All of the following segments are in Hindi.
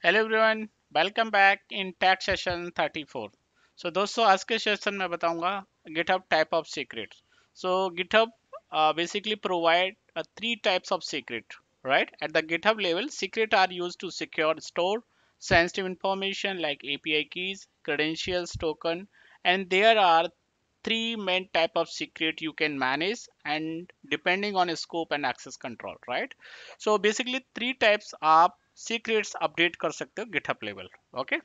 Hello everyone, welcome back in tag session 34। दोस्तों, आज के सेशन में बताऊंगा GitHub type of secret. GitHub basically provide three types of secret, right? At the GitHub level, secret are used to secure, store sensitive information like API keys, credentials, token, and there are three main type of secret you can manage and depending on scope and access control, right? Basically three types आप सीक्रेट्स अपडेट कर सकते हो गिटहब लेवल। ओके,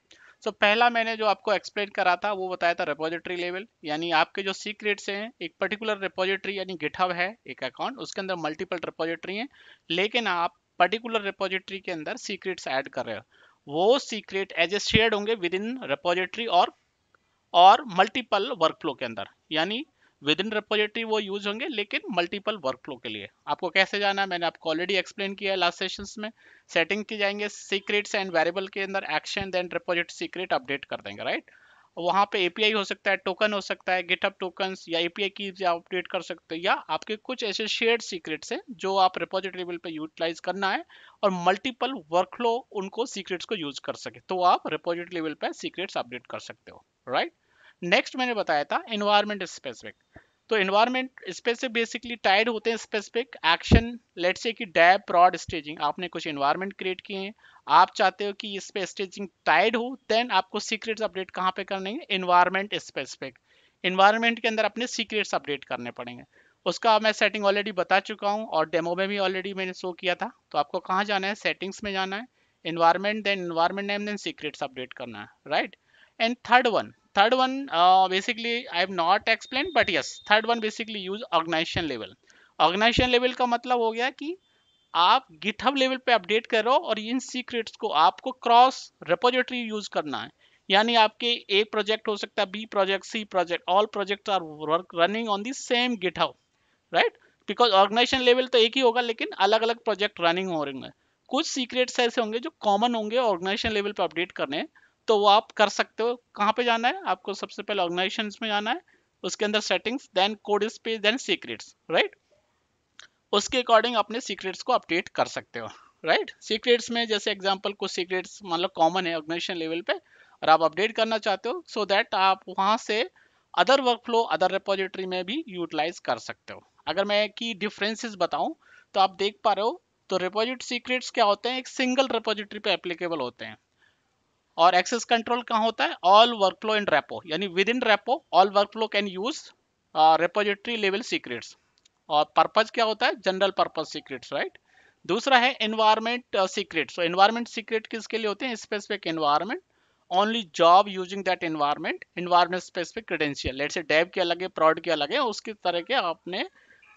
पहला मैंने जो आपको एक्सप्लेन करा था वो बताया था रिपोजिटरी लेवल, यानी आपके जो सीक्रेट्स हैं एक पर्टिकुलर रिपोजिटरी यानी गिटहब है एक अकाउंट, उसके अंदर मल्टीपल रिपोजिटरी हैं, लेकिन आप पर्टिकुलर रिपोजिटरी के अंदर सीक्रेट्स ऐड कर रहे हो। वो सीक्रेट एज ए शेयर्ड होंगे विद इन रिपोजिटरी और मल्टीपल वर्कफ्लो के अंदर, यानी विद इन रिपोजिटरी वो यूज होंगे लेकिन मल्टीपल वर्कफ्लो के लिए। आपको कैसे जाना है मैंने आपको ऑलरेडी एक्सप्लेन किया है लास्ट सेशंस में। सेटिंग की जाएंगे सीक्रेट्स एंड वेरिएबल के अंदर action, then repository secret update कर देंगे, राइट? वहां पे एपीआई हो सकता है, टोकन हो सकता है, गिटहब टोकन्स या एपीआई की अपडेट कर सकते हो, या आपके कुछ ऐसे शेयर्ड सीक्रेट्स हैं जो आप रिपोजिटरी लेवल पे यूटिलाइज करना है और मल्टीपल वर्कफ्लो उनको सीक्रेट्स को यूज कर सके, तो आप रिपोजिटरी लेवल पे सीक्रेट्स अपडेट कर सकते हो, राइट? नेक्स्ट मैंने बताया था इन्वायरमेंट स्पेसिफिक। तो इन्वायरमेंट स्पेसिफिक बेसिकली टाइड होते हैं स्पेसिफिक एक्शन। लेट्स से कि डैब प्रॉड स्टेजिंग, आपने कुछ इन्वायरमेंट क्रिएट किए हैं, आप चाहते हो कि इस पे स्टेजिंग टाइड हो, देन आपको सीक्रेट्स अपडेट कहाँ पे करने हैं? Environment specific. इन्वायरमेंट के अंदर अपने सीक्रेट्स अपडेट करने पड़ेंगे। उसका मैं सेटिंग ऑलरेडी बता चुका हूँ और डेमो में भी ऑलरेडी मैंने शो किया था। तो आपको कहाँ जाना है? सेटिंग्स में जाना है, environment, then environment name, then secrets update करना है, right? And third one basically I have not explained, but yes, third one basically use organization level। organization level का मतलब हो गया कि आप गिटहब लेवल पे अपडेट कर रहे हो और इन सीक्रेट्स को आपको क्रॉस रिपोजिटरी यूज करना है, यानी आपके एक प्रोजेक्ट हो सकता है, B project, C project, all project are running on the same GitHub, right? Because organization level तो एक ही होगा लेकिन अलग अलग प्रोजेक्ट रनिंग हो रहे हैं। कुछ सीक्रेट्स ऐसे होंगे जो कॉमन होंगे ऑर्गेनाइजेशन लेवल पे अपडेट करने हैं, तो वो आप कर सकते हो। कहाँ पे जाना है आपको? सबसे पहले ऑर्गेनाइजेशन में जाना है, उसके अंदर settings, then code space, then secrets, right? उसके अकॉर्डिंग अपने सीक्रेट्स को अपडेट कर सकते हो, राइट? सीक्रेट्स में जैसे एग्जांपल कुछ सीक्रेट्स मान लो कॉमन है ऑर्गेनाइजेशन लेवल पे और आप अपडेट करना चाहते हो, सो दैट आप वहां से अदर वर्कफ्लो अदर रिपोजिटरी में भी यूटिलाइज कर सकते हो। अगर मैं की डिफरेंसेस बताऊं तो आप देख पा रहे हो, तो रिपोजिट सीक्रेट्स क्या होते हैं? एक सिंगल रिपोजिटरी पे एप्लीकेबल होते हैं। और एक्सेस कंट्रोल कहाँ होता है? ऑल वर्कफ्लो इन रेपो, यानी with in repo all workflow can use repository level secrets. और पर्पज क्या होता है? General purpose secrets, right? दूसरा है एनवायरमेंट सीक्रेट। एनवायरमेंट सीक्रेट किसके लिए होते हैं? Specific environment, only job using that environment, environment specific credential. Let's say dev के अलग है, प्रॉड के अलग है, उसकी तरह के अपने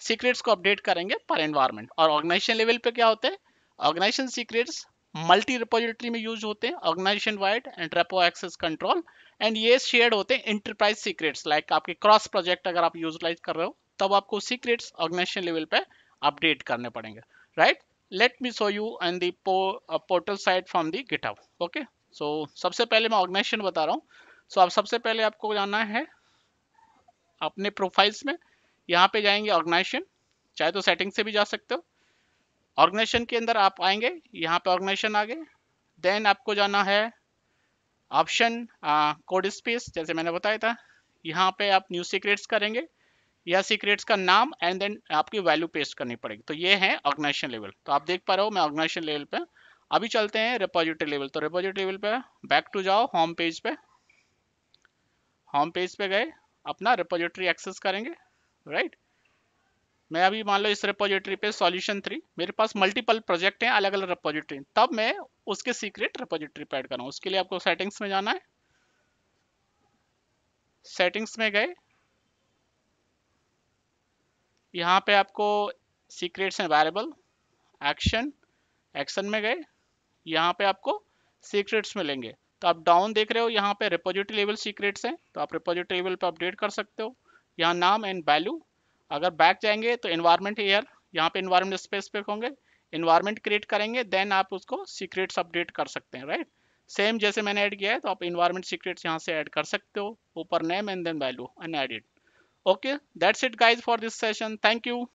सीक्रेट्स को अपडेट करेंगे पर एनवायरमेंट। और ऑर्गेनाइजेशन लेवल पे क्या होते हैं? ऑर्गेनाइजेशन सीक्रेट्स मल्टी रिपोजिटरी में यूज होते हैं, organization wide and repo access control. And ये शेयर्ड होते हैं इंटरप्राइज सीक्रेट्स, लाइक आपके क्रॉस प्रोजेक्ट अगर आप यूटिलाइज कर रहे हो तब आपको सीक्रेट्स ऑर्गेनाइजेशन लेवल पे अपडेट करने पड़ेंगे, right? Let me show you an the portal site from the GitHub. Okay, सबसे पहले मैं ऑर्गेनाइजेशन बता रहा हूँ। आप सबसे पहले आपको जाना है अपने प्रोफाइल्स में, यहाँ पे जाएंगे ऑर्गेनाइजेशन, चाहे तो सेटिंग से भी जा सकते हो। ऑर्गेनाइजेशन के अंदर आप आएंगे, यहाँ पे ऑर्गेनाइजेशन आ गए, देन आपको जाना है ऑप्शन कोड स्पेस, जैसे मैंने बताया था। यहाँ पे आप न्यू सीक्रेट्स करेंगे या सीक्रेट्स का नाम एंड देन आपकी वैल्यू पेस्ट करनी पड़ेगी। तो ये है ऑर्गेनाइजेशन लेवल। तो आप देख पा रहे हो मैं ऑर्गेनाइजेशन लेवल पे। अभी चलते हैं रिपोजिटरी लेवल। तो रिपोजिटरी लेवल पे बैक टू जाओ, होम पेज पे, होम पेज पे गए, अपना रिपोजिटरी एक्सेस करेंगे, राइट? मैं अभी मान लो इस रिपोजिटरी पे सॉल्यूशन 3, मेरे पास मल्टीपल प्रोजेक्ट हैं अलग अलग रिपोजिटरी, तब मैं उसके सीक्रेट रिपोजिटरी पे ऐड करूँ। उसके लिए आपको सेटिंग्स में जाना है, सेटिंग्स में गए, यहाँ पे आपको secrets and variable, action, action में गए, यहाँ पे आपको सीक्रेट्स मिलेंगे। तो आप डाउन देख रहे हो, यहाँ पे रिपोजिटरी लेवल सीक्रेट्स हैं, तो आप रिपोजिटरी लेवल पे अपडेट कर सकते हो। यहाँ नाम एंड वैल्यू। अगर बैक जाएंगे तो इन्वायरमेंट एयर, यहाँ पे इन्वायरमेंट स्पेसिफिक होंगे, इन्वायरमेंट क्रिएट करेंगे, देन आप उसको सीक्रेट्स अपडेट कर सकते हैं, राइट? सेम जैसे मैंने ऐड किया है, तो आप इन्वायरमेंट सीक्रेट्स यहाँ से ऐड कर सकते हो, ऊपर name and then value and edit. Okay, that's it guys for this session, thank you.